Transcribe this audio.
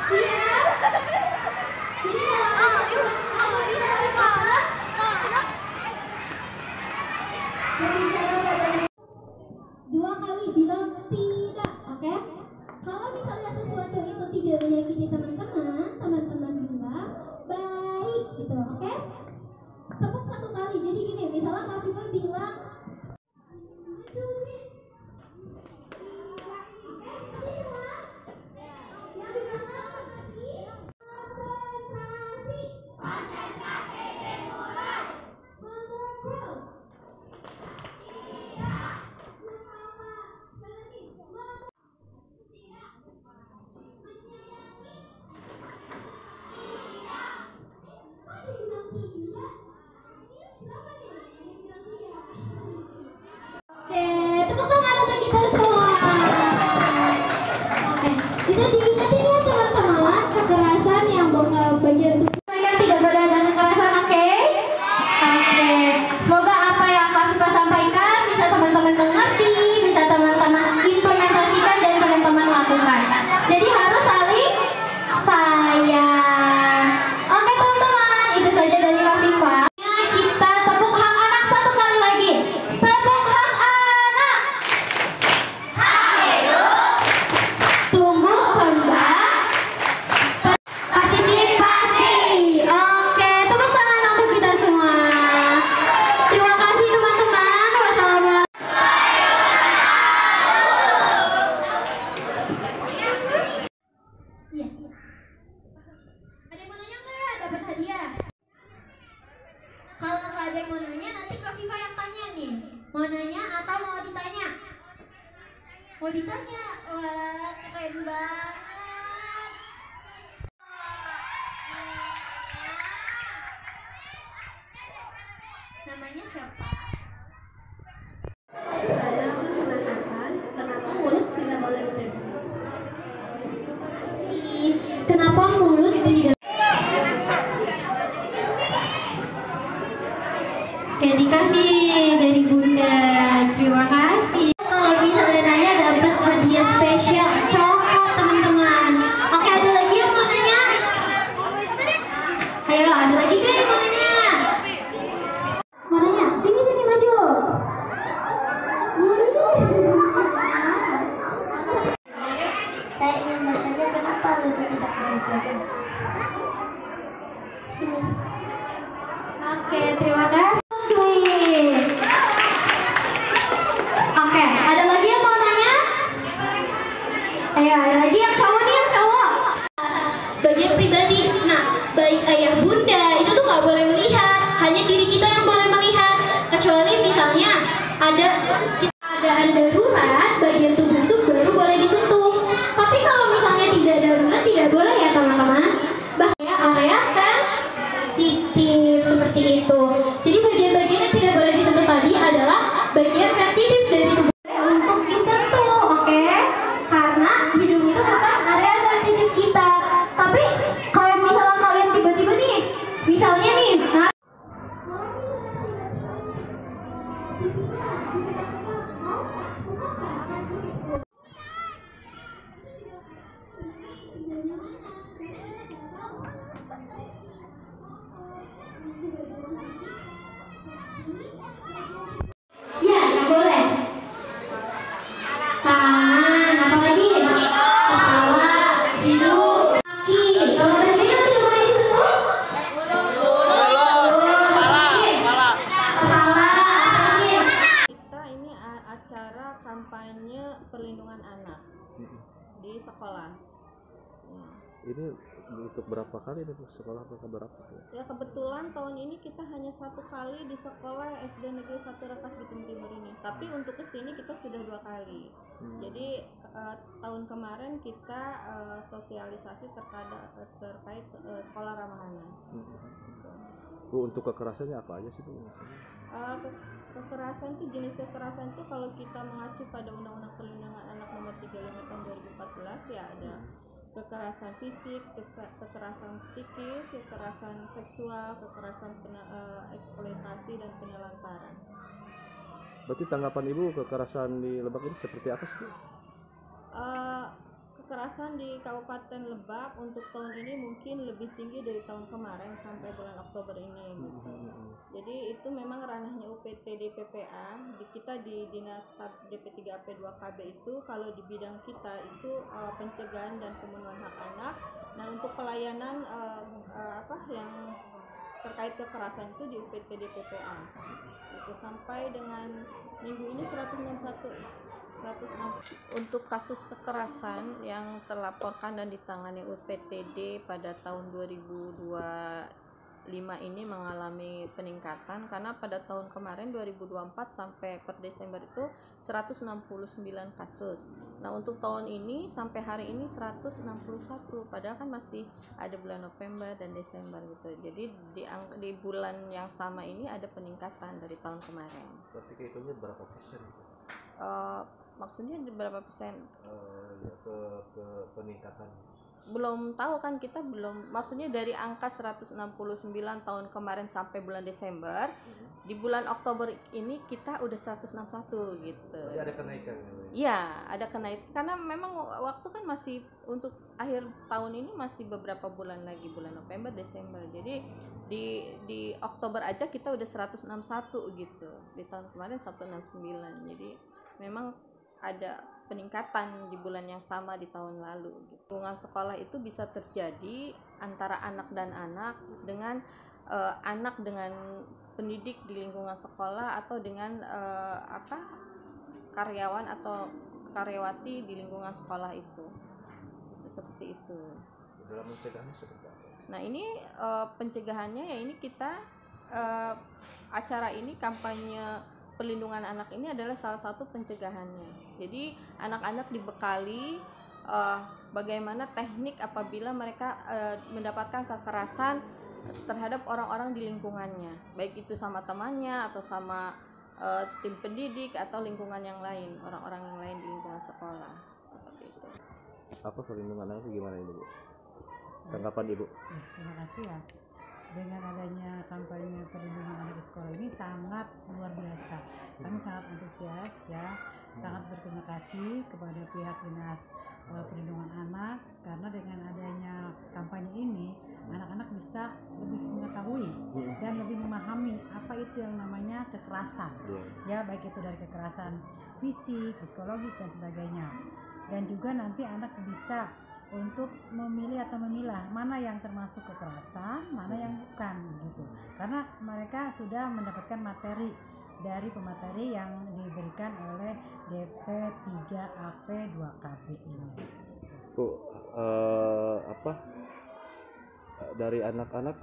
Dua kali bilang tidak, oke? Kalau misalnya sesuatu itu tidak menyakiti teman-teman, teman-teman bilang baik gitu, oke? Tepuk satu kali. Jadi gini, misalnya Kak Viva bilang tepuk tangan untuk kita semua. Oke, kita diingetin ya teman-teman, kekerasan yang bagian tubuh yang tidak boleh ada kekerasan, oke? Oke, semoga apa yang Kak Viva sampaikan bisa teman-teman mengerti, bisa teman-teman implementasikan dan teman-teman lakukan. Jadi harus saling sayang. Oke teman-teman, itu saja dari Kak Viva. Kita tepuk hak anak satu kali lagi. Tepuk hak anak. Hak hidup, tumbuh kembang, partisipasi. Oke, tepuk tangan untuk kita semua. Terima kasih teman-teman. Wassalamualaikum. Iya. Ada yang mau nanya nggak? Dapat hadiah. Kalau nggak ada yang mau nanya, nanti Kak Viva yang tanya nih. Mau nanya atau mau ditanya? Mau ditanya? Wah, keren banget. Namanya siapa? Saya menanyakan kenapa mulut tidak boleh dipegang. Kenapa mulut tidak? Oke, dikasih dari Bunda. Terima kasih. Kalau misalnya nanya dapat hadiah spesial coklat teman-teman. Oke, ada lagi yang mau nanya? Ayo, ada lagi kan yang mau nanya? Mau nanya? Sini maju. Saya ingin bertanya kenapa lucu tidak boleh dipegang. Sini. Oke, terima kasih. Oke, ada lagi yang mau nanya? Ayo, ada lagi yang cowok nih, yang cowok. Bagian pribadi. Nah, baik ayah bunda itu tuh nggak boleh melihat. Hanya diri kita yang boleh melihat. Kecuali misalnya ada keadaan darurat, bagian tubuh itu baru boleh disentuh. Tapi kalau misalnya tidak darurat, tidak boleh ya teman-teman. Bahaya area sensitif seperti itu. Jadi bagian-bagian yang tidak boleh disentuh tadi adalah bagian sensitif dari tubuh untuk disentuh, oke? Karena hidung itu bukan area sensitif kita. Tapi kalau misalnya kalian tiba-tiba nih, misalnya nih, ya, nggak boleh. Tangan, apa lagi? Kepala, hidung, kaki. Kalau tadi yang tidak boleh disentuh? Kepala, apa lagi? Kita ini acara kampanye perlindungan anak di sekolah. Ini untuk berapa kali nih sekolah berapa ya? Ya kebetulan tahun ini kita hanya satu kali di sekolah SD Negeri 1 Rakas Bitung Timur ini. Tapi untuk kesini kita sudah 2 kali. Jadi tahun kemarin kita sosialisasi terkait sekolah ramah anak. Bu, untuk kekerasannya apa aja sih Bu? Kekerasan itu jenis kekerasan itu kalau kita mengacu pada Undang-Undang Perlindungan Anak Nomor 35 Tahun 2014 ya ada kekerasan fisik, kekerasan psikis, kekerasan seksual, kekerasan eksploitasi dan penelantaran. Berarti tanggapan Ibu kekerasan di Lebak ini seperti apa sih? kekerasan di Kabupaten Lebak untuk tahun ini mungkin lebih tinggi dari tahun kemarin sampai bulan Oktober ini gitu. Jadi itu memang ranahnya UPTD PPA. Kita di Dinas DP3AP 2KB itu kalau di bidang kita itu pencegahan dan pemenuhan hak anak. Nah, untuk pelayanan yang terkait kekerasan itu di UPTD PPA. Itu sampai dengan minggu ini 161. Untuk kasus kekerasan yang terlaporkan dan ditangani UPTD pada tahun 2025 ini mengalami peningkatan karena pada tahun kemarin 2024 sampai per Desember itu 169 kasus. Nah, untuk tahun ini sampai hari ini 161, padahal kan masih ada bulan November dan Desember gitu. Jadi di bulan yang sama ini ada peningkatan dari tahun kemarin. Berarti kehitungnya berapa persen? Maksudnya berapa persen? Ya ke peningkatan. Belum tahu kan, kita belum, maksudnya dari angka 169 tahun kemarin sampai bulan Desember, di bulan Oktober ini kita udah 161 gitu. Jadi ada kenaikan. Iya, ada kenaikan karena memang waktu kan masih untuk akhir tahun ini masih beberapa bulan lagi, bulan November, Desember. Jadi di Oktober aja kita udah 161 gitu. Di tahun kemarin 169. Jadi memang ada peningkatan di bulan yang sama di tahun lalu. Lingkungan sekolah itu bisa terjadi antara anak dan anak, dengan anak dengan pendidik di lingkungan sekolah, atau dengan karyawan atau karyawati di lingkungan sekolah itu seperti itu. Dalam mencegahnya seperti apa? Nah, ini pencegahannya ya ini kita acara ini, kampanye perlindungan anak ini adalah salah satu pencegahannya. Jadi anak-anak dibekali bagaimana teknik apabila mereka mendapatkan kekerasan terhadap orang-orang di lingkungannya, baik itu sama temannya atau sama tim pendidik atau lingkungan yang lain, orang-orang yang lain di lingkungan sekolah, seperti itu. Apa perlindungan anak itu gimana ini, Bu? Tanggapan Ibu? Terima kasih ya. Dengan adanya kampanye perlindungan anak di sekolah ini sangat luar biasa. Kami sangat antusias ya, sangat berterima kasih kepada pihak Dinas Perlindungan Anak, karena dengan adanya kampanye ini anak-anak bisa lebih mengetahui dan lebih memahami apa itu yang namanya kekerasan. Ya, baik itu dari kekerasan fisik, psikologis dan sebagainya. Dan juga nanti anak bisa untuk memilih atau memilah mana yang termasuk kekerasan, mana yang bukan gitu. Karena mereka sudah mendapatkan materi dari pemateri yang diberikan oleh DP3AP 2KB ini. Bu, dari anak-anak